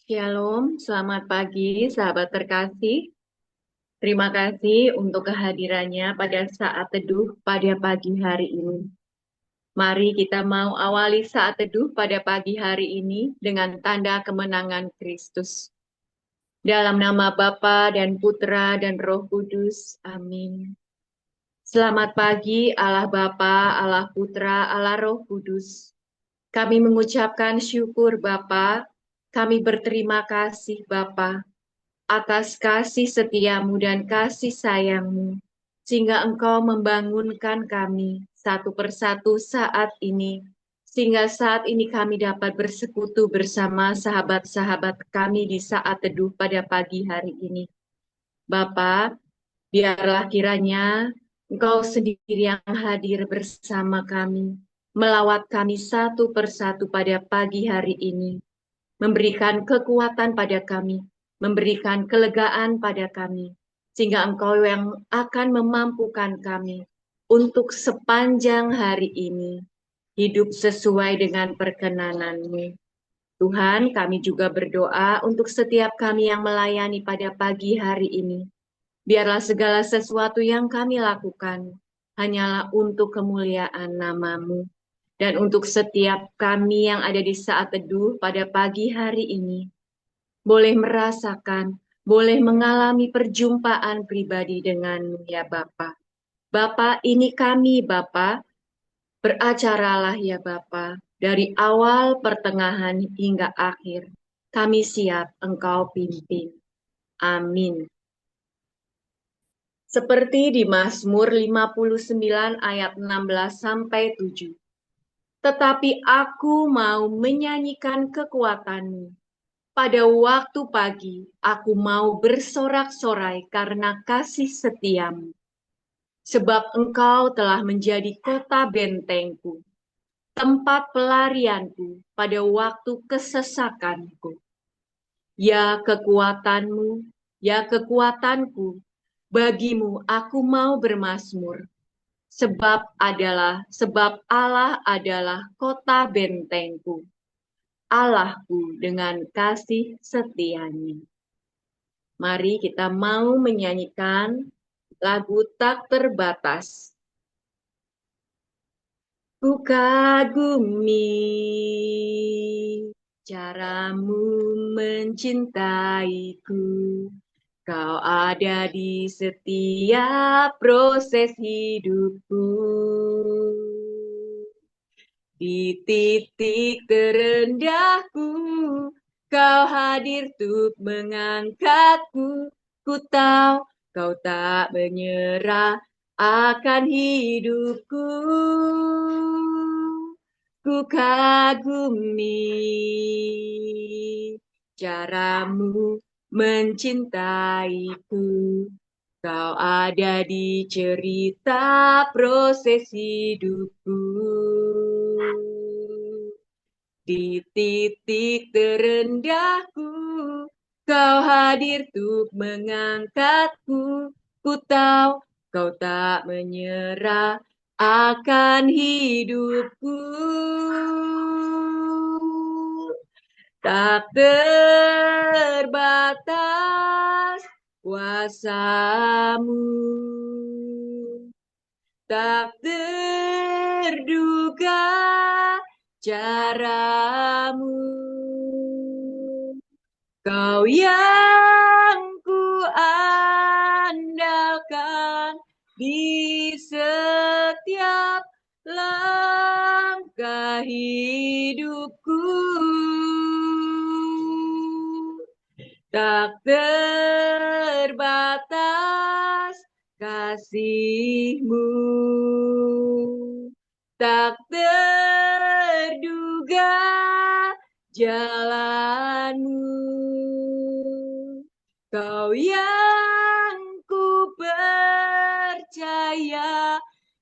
Shalom, selamat pagi sahabat terkasih. Terima kasih untuk kehadirannya pada saat teduh pada pagi hari ini. Mari kita mau awali saat teduh pada pagi hari ini dengan tanda kemenangan Kristus. Dalam nama Bapa dan Putra dan Roh Kudus. Amin. Selamat pagi Allah Bapa, Allah Putra, Allah Roh Kudus. Kami mengucapkan syukur Bapa, kami berterima kasih Bapa atas kasih setiamu dan kasih sayangmu, sehingga Engkau membangunkan kami satu persatu saat ini, sehingga saat ini kami dapat bersekutu bersama sahabat-sahabat kami di saat teduh pada pagi hari ini. Bapa, biarlah kiranya Engkau sendiri yang hadir bersama kami, melawat kami satu persatu pada pagi hari ini, memberikan kekuatan pada kami, memberikan kelegaan pada kami, sehingga Engkau yang akan memampukan kami untuk sepanjang hari ini hidup sesuai dengan perkenanan-Mu. Tuhan, kami juga berdoa untuk setiap kami yang melayani pada pagi hari ini. Biarlah segala sesuatu yang kami lakukan hanyalah untuk kemuliaan nama-Mu. Dan untuk setiap kami yang ada di saat teduh pada pagi hari ini, boleh merasakan, boleh mengalami perjumpaan pribadi denganmu ya Bapa. Bapa, ini kami Bapa, beracaralah ya Bapa, dari awal, pertengahan hingga akhir. Kami siap Engkau pimpin. Amin. Seperti di Mazmur 59 ayat 16 sampai 7. Tetapi aku mau menyanyikan kekuatanmu. Pada waktu pagi, aku mau bersorak-sorai karena kasih setiamu. Sebab engkau telah menjadi kota bentengku, tempat pelarianku pada waktu kesesakanku. Ya kekuatanmu, ya kekuatanku, bagimu aku mau bermazmur. Sebab Allah adalah kota bentengku, Allahku dengan kasih setianya. Mari kita mau menyanyikan lagu tak terbatas. Ku kagumi caramu mencintaiku. Kau ada di setiap proses hidupku. Di titik terendahku, kau hadir untuk mengangkatku. Ku tahu kau tak menyerah akan hidupku. Ku kagumi caramu mencintaiku. Kau ada di cerita proses hidupku. Di titik terendahku, kau hadir untuk mengangkatku. Ku tahu kau tak menyerah akan hidupku. Tak terbatas kuasamu, tak terduga caramu. Kau yang ku andalkan di setiap langkah hidupku. Tak terbatas kasih-Mu, tak terduga jalan-Mu. Kau yang ku percaya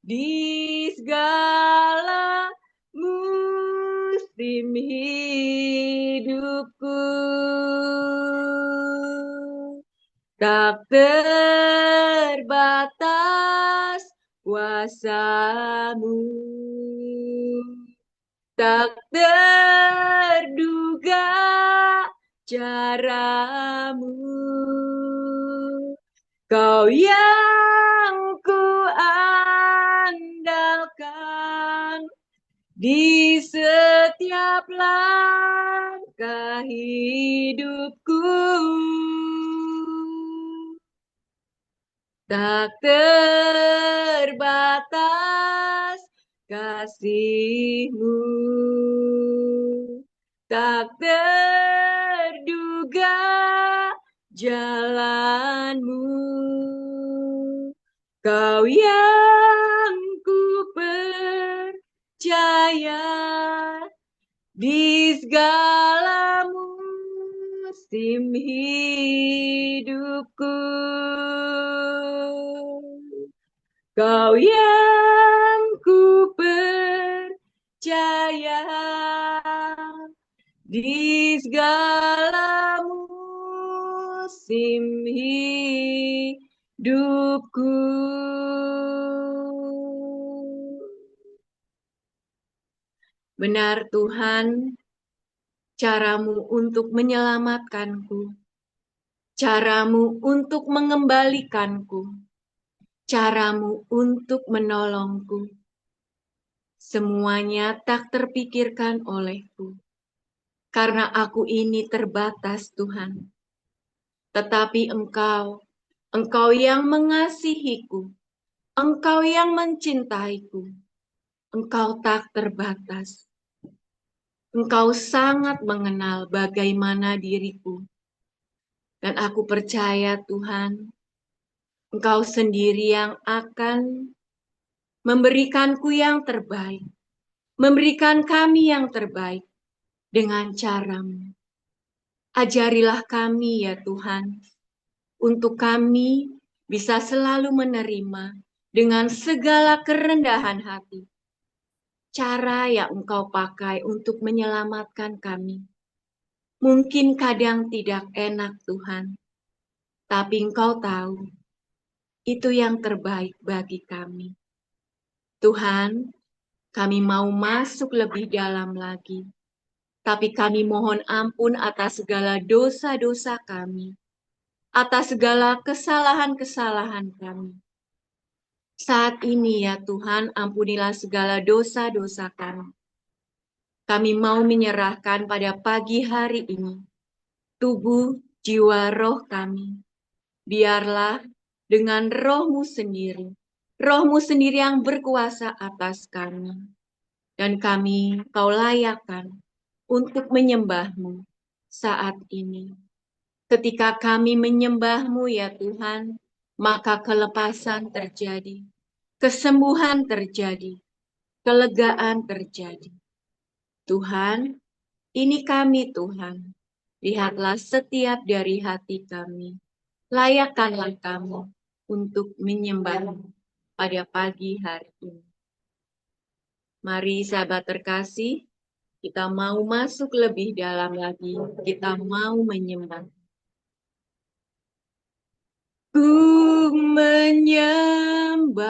di segala musim hidupku. Tak terbatas kuasamu, tak terduga caramu. Kau yang kuandalkan di setiap langkah hidupku. Tak terbatas kasih-Mu, tak terduga jalan-Mu. Kau yang ku percaya di segala musim hidupku. Kau yang ku percaya di segala musim hidupku. Benar Tuhan, caramu untuk menyelamatkanku, caramu untuk mengembalikanku, caramu untuk menolongku. Semuanya tak terpikirkan olehku, karena aku ini terbatas Tuhan. Tetapi Engkau yang mengasihiku, Engkau yang mencintaiku, Engkau tak terbatas. Engkau sangat mengenal bagaimana diriku. Dan aku percaya Tuhan, Engkau sendiri yang akan memberikanku yang terbaik, memberikan kami yang terbaik dengan cara-Mu. Ajarilah kami ya Tuhan, untuk kami bisa selalu menerima dengan segala kerendahan hati cara yang Engkau pakai untuk menyelamatkan kami. Mungkin kadang tidak enak Tuhan, tapi Engkau tahu itu yang terbaik bagi kami. Tuhan, kami mau masuk lebih dalam lagi, tapi kami mohon ampun atas segala dosa-dosa kami, atas segala kesalahan-kesalahan kami. Saat ini ya Tuhan, ampunilah segala dosa-dosa kami. Kami mau menyerahkan pada pagi hari ini tubuh, jiwa, roh kami. Biarlah dengan roh-Mu sendiri, roh-Mu sendiri yang berkuasa atas kami. Dan kami Kau layakkan untuk menyembah-Mu saat ini. Ketika kami menyembah-Mu ya Tuhan, maka kelepasan terjadi, kesembuhan terjadi, kelegaan terjadi. Tuhan, ini kami Tuhan. Lihatlah setiap dari hati kami. Layakkanlah kami untuk menyembah pada pagi hari ini. Mari sahabat terkasih, kita mau masuk lebih dalam lagi. Kita mau menyembah. Ku menyembah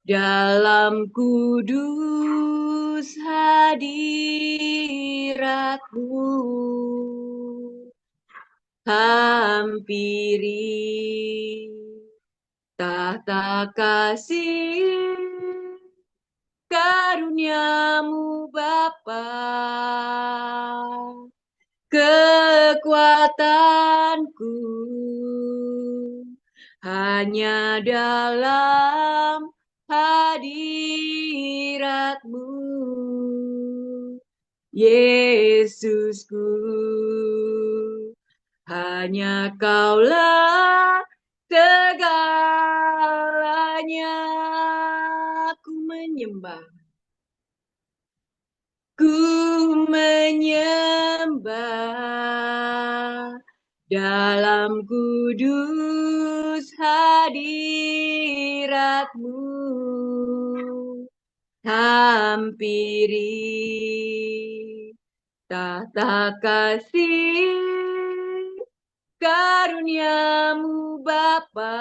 dalam kudus hadirat-Mu. Hampiri tahta kasih karunia-Mu Bapa, kekuatanku hanya dalam hadirat-Mu, Yesusku. Hanya Kaulah segalanya. Ku menyembah. Ku menyembah dalam kudus hadirat-Mu. Hampiri tahta kasih karunia-Mu Bapa,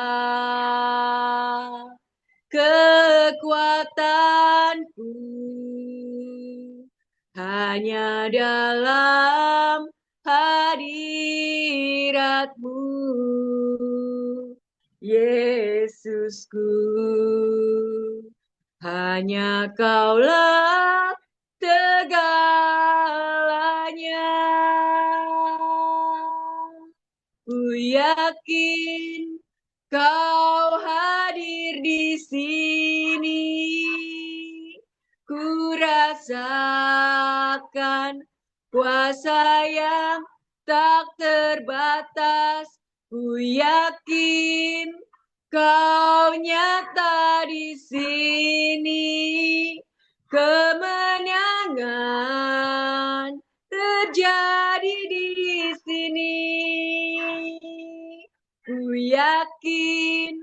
kekuatanku hanya hanya dalam hadirat-Mu, Yesusku. Hanya Kaulah segalanya. Ku yakin Kau hadir di sini. Ku rasakan kuasa yang tak terbatas. Ku yakin Kau nyata di sini. Kemenangan terjadi di sini. Ku yakin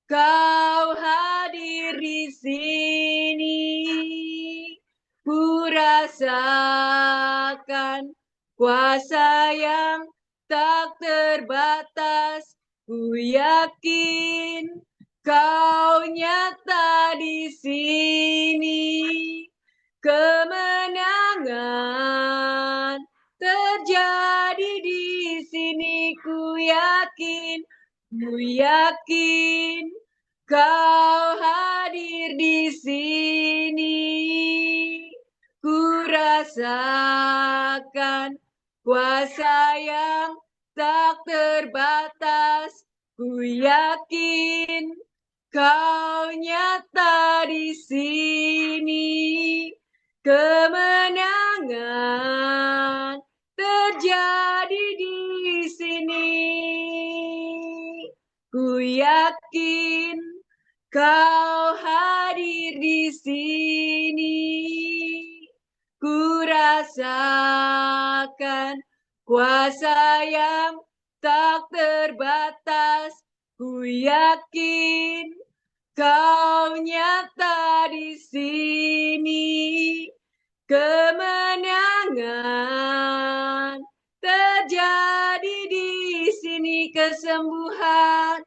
Kau hadir di sini. Ku rasakan kuasa yang tak terbatas. Ku yakin Kau nyata di sini. Kemenangan terjadi di sini. Ku yakin Kau hadir di sini. Ku rasakan kuasa yang tak terbatas. Ku yakin Kau nyata di sini. Kemenangan terjadi di sini. Ku yakin Kau hadir di sini. Ku rasakan kuasa yang tak terbatas. Ku yakin Kau nyata di sini. Kemenangan terjadi di sini. Kesembuhan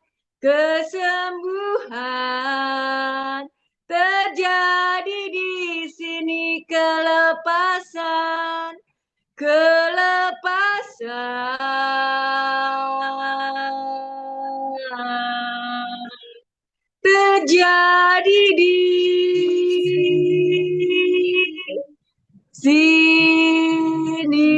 terjadi di sini. Kelepasan terjadi di sini.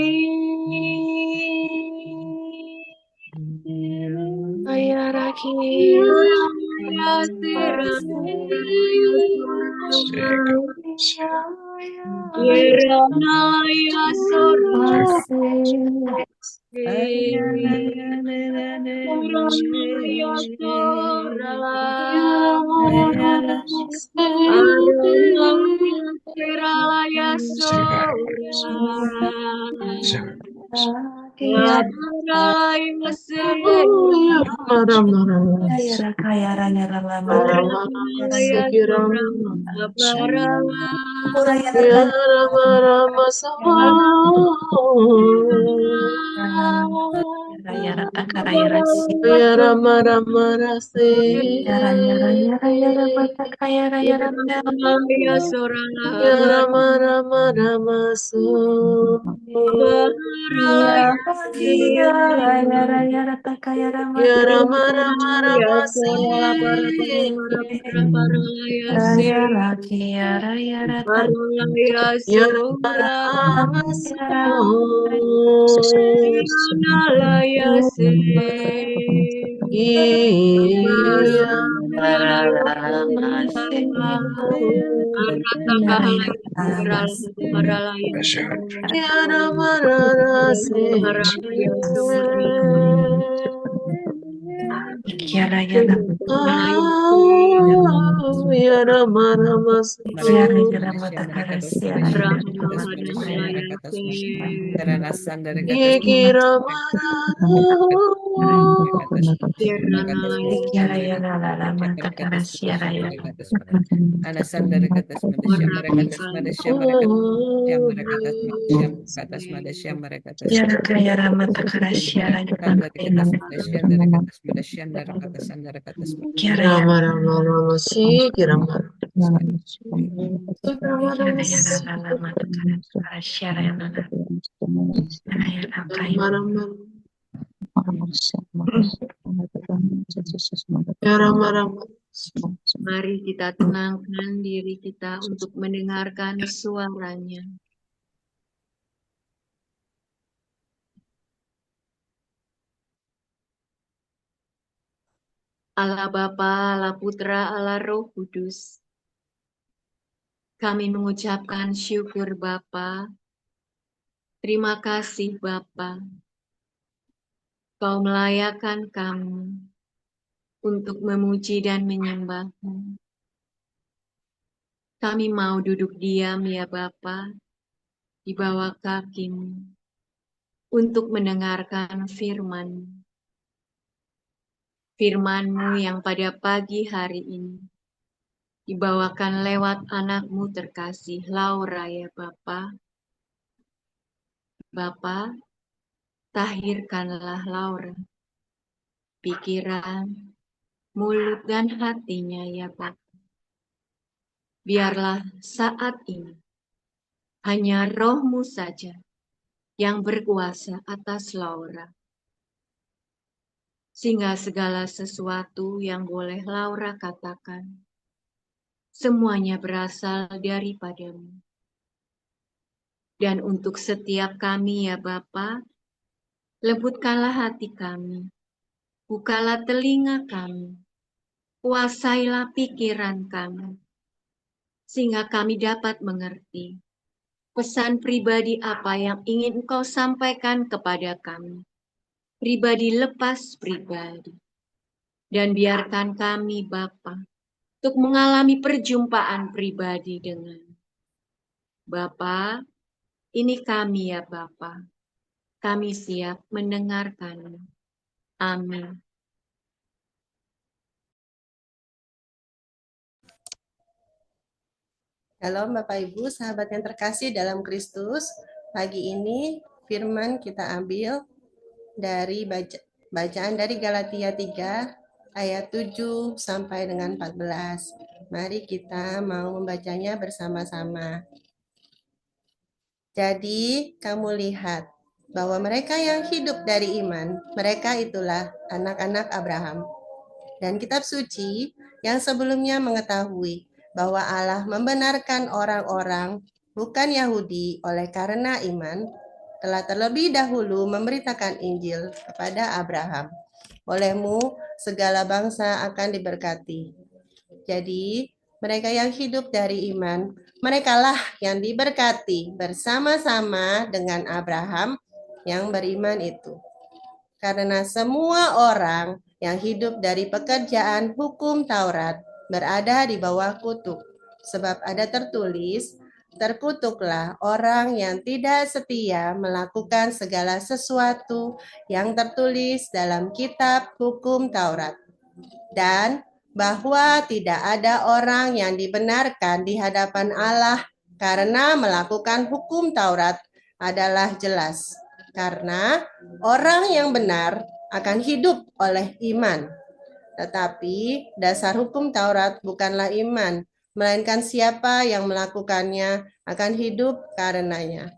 Anasan dari katas manusia mereka atas manusia mereka atas manusia mereka atas dari katas manusia dari katas manusia dari katas manusia Rama Rama Rama Si Kirama Mari kita tenangkan diri kita untuk mendengarkan suaranya. Allah Bapa, Allah Putra, Allah Roh Kudus. Kami mengucapkan syukur Bapa. Terima kasih Bapa. Kau melayakkan kami untuk memuji dan menyembah-Mu. Kami mau duduk diam ya Bapa, di bawah kaki-Mu, untuk mendengarkan firman-Mu. Firman-Mu yang pada pagi hari ini dibawakan lewat anak-Mu terkasih Laura ya Bapa. Bapa, tahirkanlah Laura, pikiran, mulut dan hatinya ya Bapa. Biarlah saat ini hanya Roh-Mu saja yang berkuasa atas Laura. Sehingga segala sesuatu yang boleh Laura katakan, semuanya berasal daripada-Mu. Dan untuk setiap kami ya Bapa, lembutkanlah hati kami, bukalah telinga kami, kuasailah pikiran kami, sehingga kami dapat mengerti pesan pribadi apa yang ingin Engkau sampaikan kepada kami. Pribadi lepas pribadi. Dan biarkan kami Bapa untuk mengalami perjumpaan pribadi dengan Bapa. Ini kami ya Bapa. Kami siap mendengarkan. Amin. Shalom Bapak Ibu, sahabat yang terkasih dalam Kristus. Pagi ini firman kita ambil dari bacaan dari Galatia 3 ayat 7 sampai dengan 14. Mari kita mau membacanya bersama-sama. Jadi kamu lihat bahwa mereka yang hidup dari iman, mereka itulah anak-anak Abraham. Dan kitab suci yang sebelumnya mengetahui bahwa Allah membenarkan orang-orang bukan Yahudi oleh karena iman, telah terlebih dahulu memberitakan Injil kepada Abraham. Olehmu segala bangsa akan diberkati. Jadi mereka yang hidup dari iman, merekalah yang diberkati bersama-sama dengan Abraham yang beriman itu. Karena semua orang yang hidup dari pekerjaan hukum Taurat berada di bawah kutuk. Sebab ada tertulis, terkutuklah orang yang tidak setia melakukan segala sesuatu yang tertulis dalam kitab hukum Taurat. Dan bahwa tidak ada orang yang dibenarkan di hadapan Allah karena melakukan hukum Taurat adalah jelas. Karena orang yang benar akan hidup oleh iman. Tetapi dasar hukum Taurat bukanlah iman, melainkan siapa yang melakukannya akan hidup karenanya.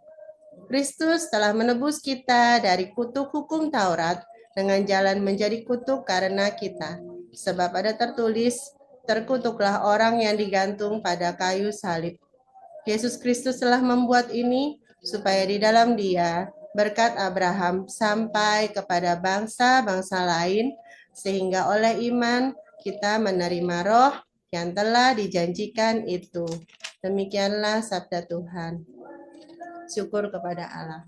Kristus telah menebus kita dari kutuk hukum Taurat dengan jalan menjadi kutuk karena kita. Sebab ada tertulis, terkutuklah orang yang digantung pada kayu salib. Yesus Kristus telah membuat ini supaya di dalam Dia berkat Abraham sampai kepada bangsa-bangsa lain, sehingga oleh iman kita menerima roh yang telah dijanjikan itu. Demikianlah sabda Tuhan. Syukur kepada Allah.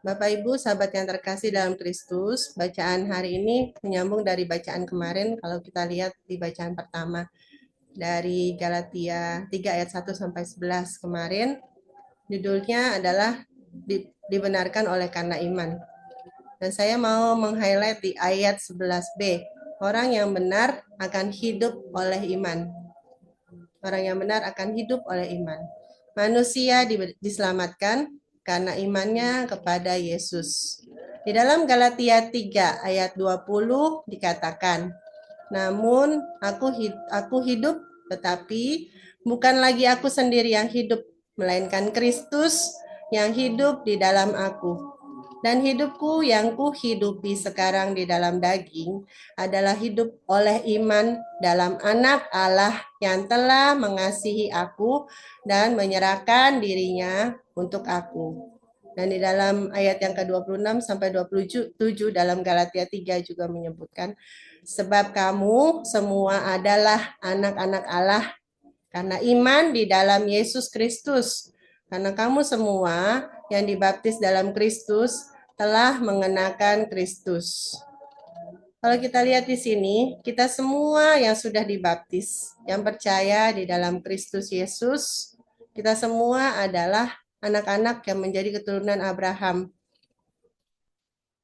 Bapak Ibu, sahabat yang terkasih dalam Kristus, bacaan hari ini menyambung dari bacaan kemarin. Kalau kita lihat di bacaan pertama dari Galatia 3 ayat 1 sampai 11 kemarin, judulnya adalah dibenarkan oleh karena iman. Dan saya mau meng-highlight di ayat 11b. Orang yang benar akan hidup oleh iman. Orang yang benar akan hidup oleh iman. Manusia diselamatkan karena imannya kepada Yesus. Di dalam Galatia 3 ayat 20 dikatakan, namun aku hidup Tetapi bukan lagi aku sendiri yang hidup, melainkan Kristus yang hidup di dalam aku. Dan hidupku yang kuhidupi sekarang di dalam daging adalah hidup oleh iman dalam Anak Allah yang telah mengasihi aku dan menyerahkan dirinya untuk aku. Dan di dalam ayat yang ke-26 sampai 27 dalam Galatia 3 juga menyebutkan, sebab kamu semua adalah anak-anak Allah karena iman di dalam Yesus Kristus. Karena kamu semua yang dibaptis dalam Kristus telah mengenakan Kristus. Kalau kita lihat di sini, kita semua yang sudah dibaptis, yang percaya di dalam Kristus Yesus, kita semua adalah anak-anak yang menjadi keturunan Abraham.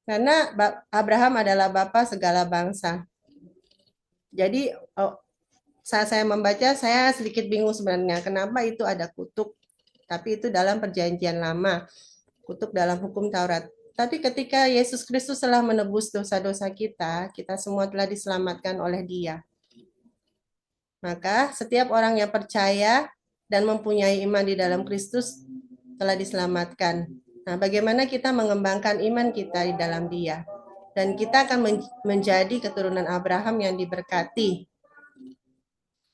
Karena Abraham adalah bapa segala bangsa. Jadi saat saya membaca, saya sedikit bingung sebenarnya kenapa itu ada kutuk. Tapi itu dalam perjanjian lama, kutuk dalam hukum Taurat. Tapi ketika Yesus Kristus telah menebus dosa-dosa kita, kita semua telah diselamatkan oleh Dia. Maka setiap orang yang percaya dan mempunyai iman di dalam Kristus telah diselamatkan. Nah, bagaimana kita mengembangkan iman kita di dalam Dia? Dan kita akan menjadi keturunan Abraham yang diberkati.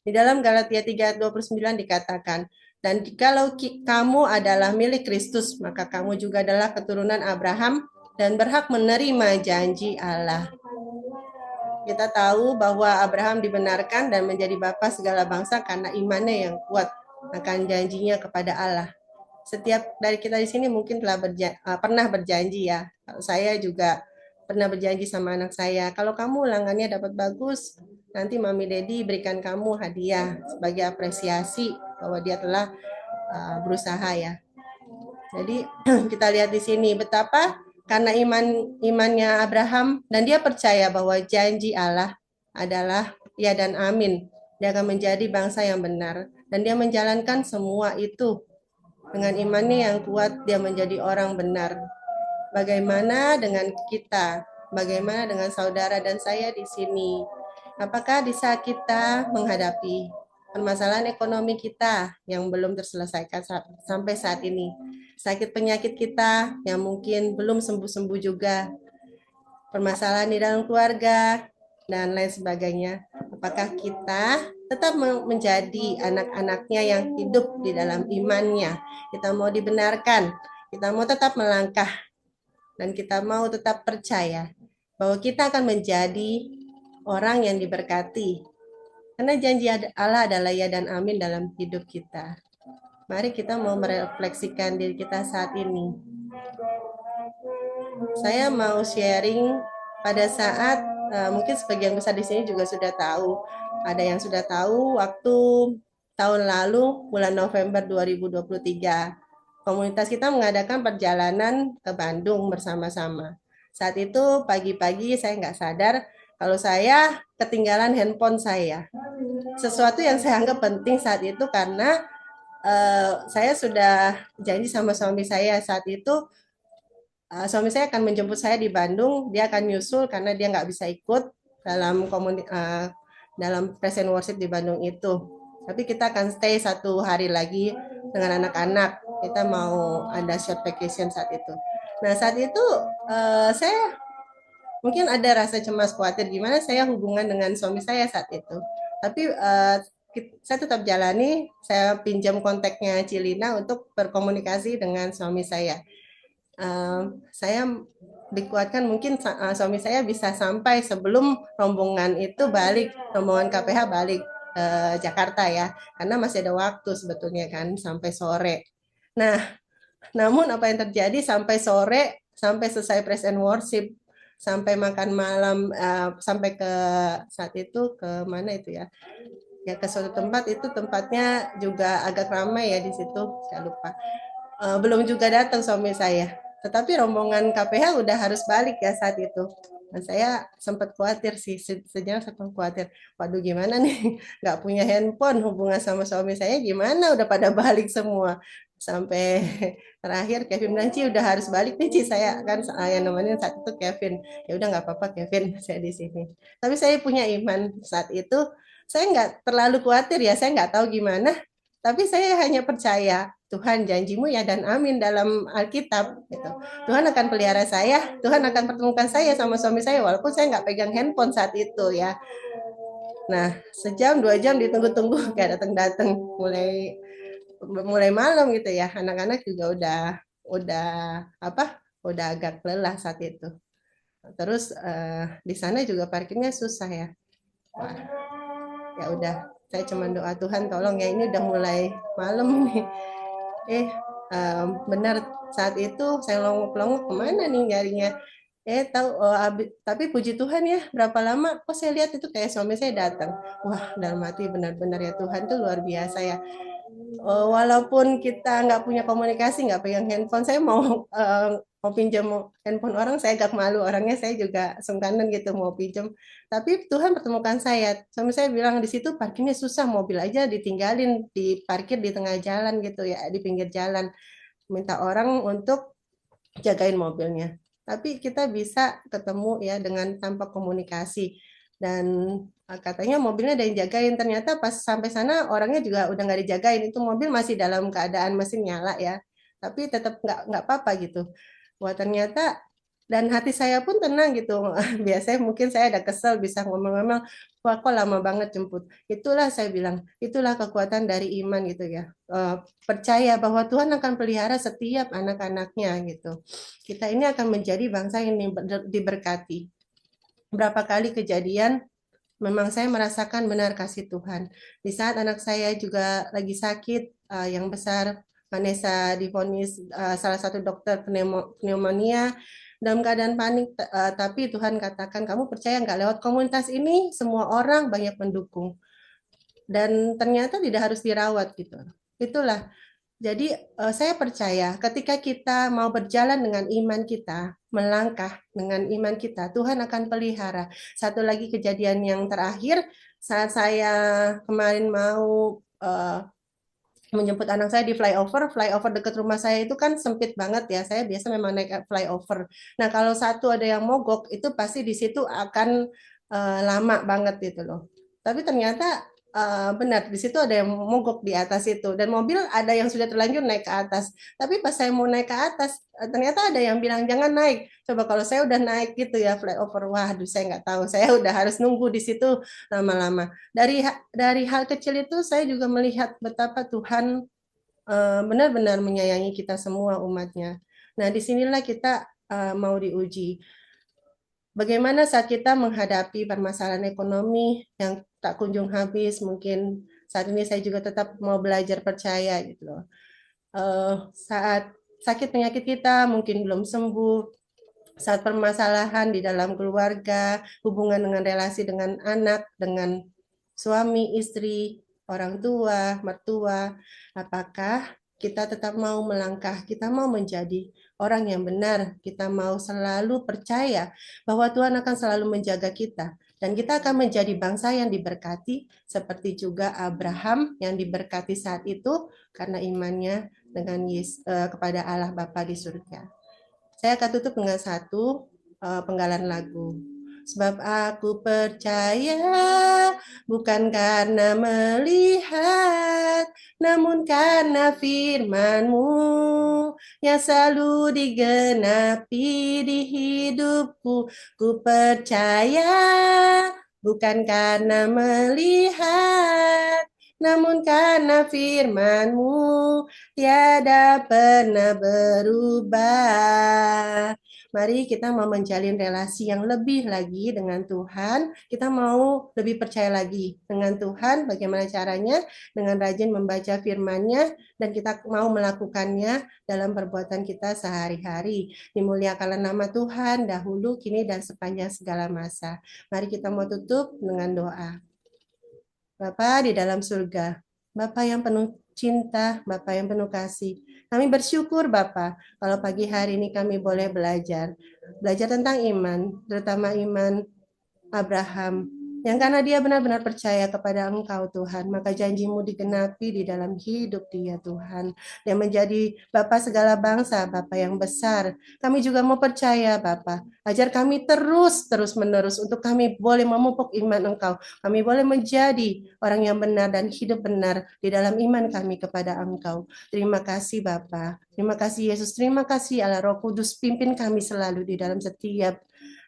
Di dalam Galatia 3:29 dikatakan, dan jikalau kamu adalah milik Kristus, maka kamu juga adalah keturunan Abraham dan berhak menerima janji Allah. Kita tahu bahwa Abraham dibenarkan dan menjadi bapa segala bangsa karena imannya yang kuat akan janjinya kepada Allah. Setiap dari kita di sini mungkin telah pernah berjanji ya. Saya juga pernah berjanji sama anak saya, kalau kamu ulangannya dapat bagus, nanti Mami Dedi berikan kamu hadiah sebagai apresiasi bahwa dia telah berusaha ya. Jadi kita lihat di sini betapa karena imannya Abraham dan dia percaya bahwa janji Allah adalah ya dan amin. Dia akan menjadi bangsa yang benar dan dia menjalankan semua itu dengan imannya yang kuat. Dia menjadi orang benar. Bagaimana dengan kita? Bagaimana dengan saudara dan saya di sini? Apakah di saat kita menghadapi permasalahan ekonomi kita yang belum terselesaikan sampai saat ini, sakit penyakit kita yang mungkin belum sembuh-sembuh juga, permasalahan di dalam keluarga, dan lain sebagainya, apakah kita tetap menjadi anak-anaknya yang hidup di dalam imannya? Kita mau dibenarkan, kita mau tetap melangkah, dan kita mau tetap percaya bahwa kita akan menjadi orang yang diberkati. Karena janji Allah adalah ya dan amin dalam hidup kita. Mari kita mau merefleksikan diri kita saat ini. Saya mau sharing pada saat mungkin sebagian besar di sini juga sudah tahu. Ada yang sudah tahu waktu tahun lalu bulan November 2023 komunitas kita mengadakan perjalanan ke Bandung bersama-sama. Saat itu pagi-pagi saya nggak sadar kalau saya ketinggalan handphone saya. Sesuatu yang saya anggap penting saat itu karena saya sudah janji sama suami saya saat itu. Suami saya akan menjemput saya di Bandung, dia akan nyusul karena dia nggak bisa ikut dalam dalam present worship di Bandung itu. Tapi kita akan stay 1 hari lagi dengan anak-anak. Kita mau ada short vacation saat itu. Nah saat itu saya mungkin ada rasa cemas khawatir gimana saya hubungan dengan suami saya saat itu. Tapi saya tetap jalani, saya pinjam kontaknya Cilina untuk berkomunikasi dengan suami saya. Saya dikuatkan mungkin suami saya bisa sampai sebelum rombongan itu balik, rombongan KPH balik ke Jakarta ya, karena masih ada waktu sebetulnya kan sampai sore. Nah, namun apa yang terjadi sampai sore, sampai selesai praise and worship, sampai makan malam, sampai ke saat itu ke mana itu ya? Ya ke suatu tempat, itu tempatnya juga agak ramai ya di situ, saya lupa. Belum juga datang suami saya. Tetapi rombongan KPH udah harus balik ya saat itu. Dan saya sempat khawatir sih, sejauh sempat khawatir. Waduh gimana nih, nggak punya handphone, hubungan sama suami saya gimana, udah pada balik semua. Sampai terakhir Kevin bilang, Ci udah harus balik nih Ci, saya kan yang nemenin saat itu Kevin. Ya udah nggak apa-apa Kevin, saya di sini. Tapi saya punya iman saat itu, saya nggak terlalu khawatir ya, saya nggak tahu gimana, tapi saya hanya percaya Tuhan janjimu ya dan amin dalam Alkitab gitu. Tuhan akan pelihara saya, Tuhan akan pertemukan saya sama suami saya walaupun saya nggak pegang handphone saat itu ya. Nah, sejam 2 jam ditunggu-tunggu kayak datang-datang, mulai mulai malam gitu ya. Anak-anak juga udah apa? Udah agak lelah saat itu. Terus di sana juga parkirnya susah ya. Wah, ya udah, saya cuma doa Tuhan tolong ya, ini udah mulai malam nih. Benar saat itu saya longok-longok kemana nih nyarinya. Tapi puji Tuhan ya, berapa lama kok saya lihat itu kayak suami saya datang. Wah, dalam hati benar-benar ya Tuhan tuh luar biasa ya. Walaupun kita nggak punya komunikasi, nggak pegang handphone, saya mau pinjam handphone orang, saya agak malu. Orangnya saya juga sungkanan gitu mau pinjam. Tapi Tuhan pertemukan saya. Suami saya bilang di situ parkirnya susah, mobil aja ditinggalin, diparkir di tengah jalan gitu ya, di pinggir jalan. Minta orang untuk jagain mobilnya. Tapi kita bisa ketemu ya dengan tanpa komunikasi. Dan katanya mobilnya ada yang jagain. Ternyata pas sampai sana orangnya juga udah nggak dijagain. Itu mobil masih dalam keadaan mesin nyala ya. Tapi tetap nggak apa-apa gitu. Wah ternyata dan hati saya pun tenang gitu. Biasanya mungkin saya ada kesel bisa ngomong-ngomong, wah kok lama banget jemput. Itulah saya bilang, itulah kekuatan dari iman gitu ya. Percaya bahwa Tuhan akan pelihara setiap anak-anaknya gitu. Kita ini akan menjadi bangsa yang diberkati. Berapa kali kejadian memang saya merasakan benar kasih Tuhan. Di saat anak saya juga lagi sakit yang besar, Vanessa divonis salah satu dokter pneumonia dalam keadaan panik, tapi Tuhan katakan kamu percaya nggak lewat komunitas ini semua orang banyak mendukung dan ternyata tidak harus dirawat gitu. Itulah jadi saya percaya ketika kita mau berjalan dengan iman kita, melangkah dengan iman kita, Tuhan akan pelihara. Satu lagi kejadian yang terakhir, saat saya kemarin mau menjemput anak saya di flyover dekat rumah saya itu kan sempit banget ya. Saya biasa memang naik flyover. Nah kalau satu ada yang mogok, itu pasti di situ akan lama banget gitu loh. Tapi ternyata benar di situ ada yang mogok di atas itu dan mobil ada yang sudah terlanjur naik ke atas. Tapi pas saya mau naik ke atas, ternyata ada yang bilang jangan naik. Coba kalau saya udah naik gitu ya flyover, waduh saya nggak tahu. Saya udah harus nunggu di situ lama-lama. Dari hal kecil itu saya juga melihat betapa Tuhan benar-benar menyayangi kita semua umatnya. Nah, disinilah kita mau diuji. Bagaimana saat kita menghadapi permasalahan ekonomi yang tak kunjung habis, mungkin saat ini saya juga tetap mau belajar percaya gitu loh. Saat sakit penyakit kita mungkin belum sembuh, saat permasalahan di dalam keluarga, hubungan dengan relasi dengan anak, dengan suami, istri, orang tua, mertua, apakah kita tetap mau melangkah, kita mau menjadi orang yang benar, kita mau selalu percaya bahwa Tuhan akan selalu menjaga kita, dan kita akan menjadi bangsa yang diberkati, seperti juga Abraham yang diberkati saat itu karena imannya dengan kepada Allah Bapa di surga. Saya akan tutup dengan satu penggalan lagu. Sebab aku percaya bukan karena melihat, namun karena firman-Mu yang selalu digenapi di hidupku. Ku percaya bukan karena melihat, namun karena firman-Mu tiada pernah berubah. Mari kita mau menjalin relasi yang lebih lagi dengan Tuhan. Kita mau lebih percaya lagi dengan Tuhan. Bagaimana caranya? Dengan rajin membaca firman-Nya dan kita mau melakukannya dalam perbuatan kita sehari-hari. Dimuliakanlah nama Tuhan dahulu, kini, dan sepanjang segala masa. Mari kita mau tutup dengan doa. Bapa di dalam surga, Bapa yang penuh cinta, Bapa yang penuh kasih. Kami bersyukur Bapa, kalau pagi hari ini kami boleh belajar tentang iman, terutama iman Abraham, Yang karena dia benar-benar percaya kepada Engkau Tuhan, maka janji-Mu digenapi di dalam hidup dia Tuhan. Dia menjadi Bapa segala bangsa, Bapa yang besar. Kami juga mau percaya Bapa, ajar kami terus menerus untuk kami boleh memupuk iman Engkau. Kami boleh menjadi orang yang benar dan hidup benar di dalam iman kami kepada Engkau. Terima kasih Bapa. Terima kasih Yesus. Terima kasih Allah Roh Kudus. Pimpin kami selalu di dalam setiap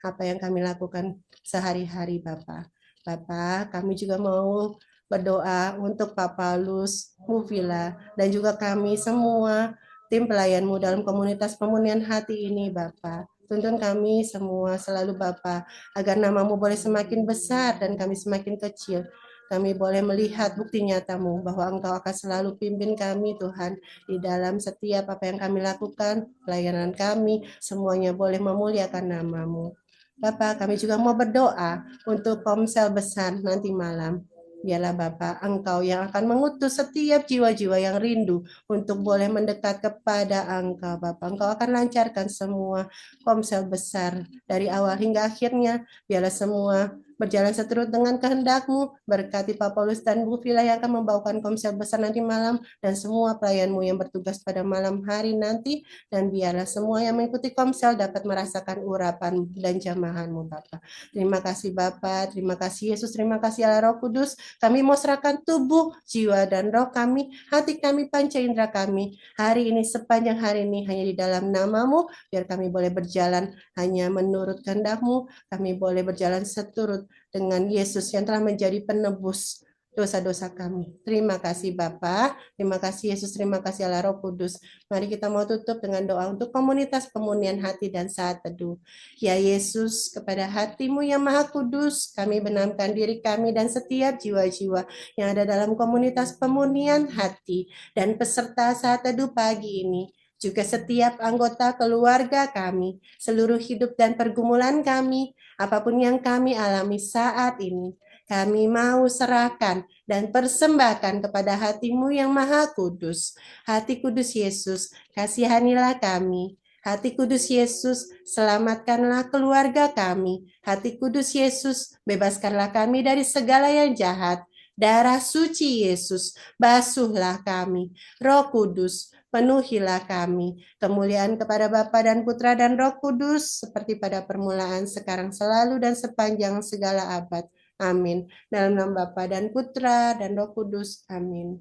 apa yang kami lakukan sehari-hari Bapa. Bapak, kami juga mau berdoa untuk Pak Paulus, Mufila, dan juga kami semua tim pelayanmu dalam komunitas pemunian hati ini, Bapak. Tuntun kami semua selalu Bapak, agar namamu boleh semakin besar dan kami semakin kecil. Kami boleh melihat bukti nyatamu bahwa Engkau akan selalu pimpin kami, Tuhan, di dalam setiap apa yang kami lakukan, pelayanan kami, semuanya boleh memuliakan namamu. Bapak, kami juga mau berdoa untuk Komsel besar nanti malam. Biarlah Bapak, Engkau yang akan mengutus setiap jiwa-jiwa yang rindu untuk boleh mendekat kepada Engkau, Bapak. Engkau akan lancarkan semua Komsel besar dari awal hingga akhirnya. Biarlah semua berjalan seturut dengan kehendak-Mu. Berkati Pak Paulus dan Bu Vila yang akan membawakan Komsel besar nanti malam dan semua pelayan-Mu yang bertugas pada malam hari nanti. Dan biarlah semua yang mengikuti Komsel dapat merasakan urapan dan jamahan-Mu, Bapak. Terima kasih Bapak, terima kasih Yesus, terima kasih Allah Roh Kudus. Kami mau serahkan tubuh, jiwa, dan roh kami, hati kami, panca indera kami. Hari ini, sepanjang hari ini, hanya di dalam nama-Mu, biar kami boleh berjalan hanya menurut kehendak-Mu. Kami boleh berjalan seturut dengan Yesus yang telah menjadi penebus dosa-dosa kami. Terima kasih Bapa, terima kasih Yesus, terima kasih Allah Roh Kudus. Mari kita mau tutup dengan doa untuk komunitas pemunian hati dan saat teduh. Ya Yesus, kepada hati-Mu yang maha kudus, kami benamkan diri kami dan setiap jiwa-jiwa yang ada dalam komunitas pemunian hati dan peserta saat teduh pagi ini. Juga setiap anggota keluarga kami, seluruh hidup dan pergumulan kami, apapun yang kami alami saat ini, kami mau serahkan dan persembahkan kepada hati-Mu yang maha kudus. Hati kudus Yesus, kasihanilah kami. Hati kudus Yesus, selamatkanlah keluarga kami. Hati kudus Yesus, bebaskanlah kami dari segala yang jahat. Darah suci Yesus, basuhlah kami. Roh Kudus, penuhilah kami. Kemuliaan kepada Bapa dan Putra dan Roh Kudus, seperti pada permulaan, sekarang, selalu, dan sepanjang segala abad. Amin. Dalam nama Bapa dan Putra dan Roh Kudus. Amin.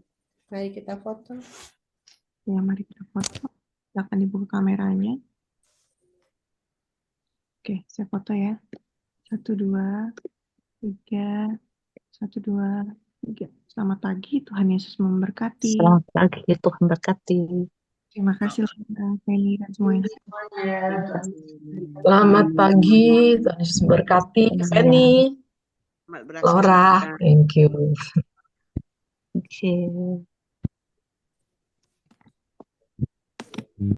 Mari kita foto. Ya, mari kita foto. Silakan dibuka kameranya. Oke, saya foto ya. 1, 2, 3. 1, 2, 3. Selamat pagi, Tuhan Yesus memberkati. Selamat pagi, Tuhan berkati. Terima kasih Feni dan semua yang Selamat pagi, Tuhan Yesus berkati. Feni, Laura, thank you. Thank you.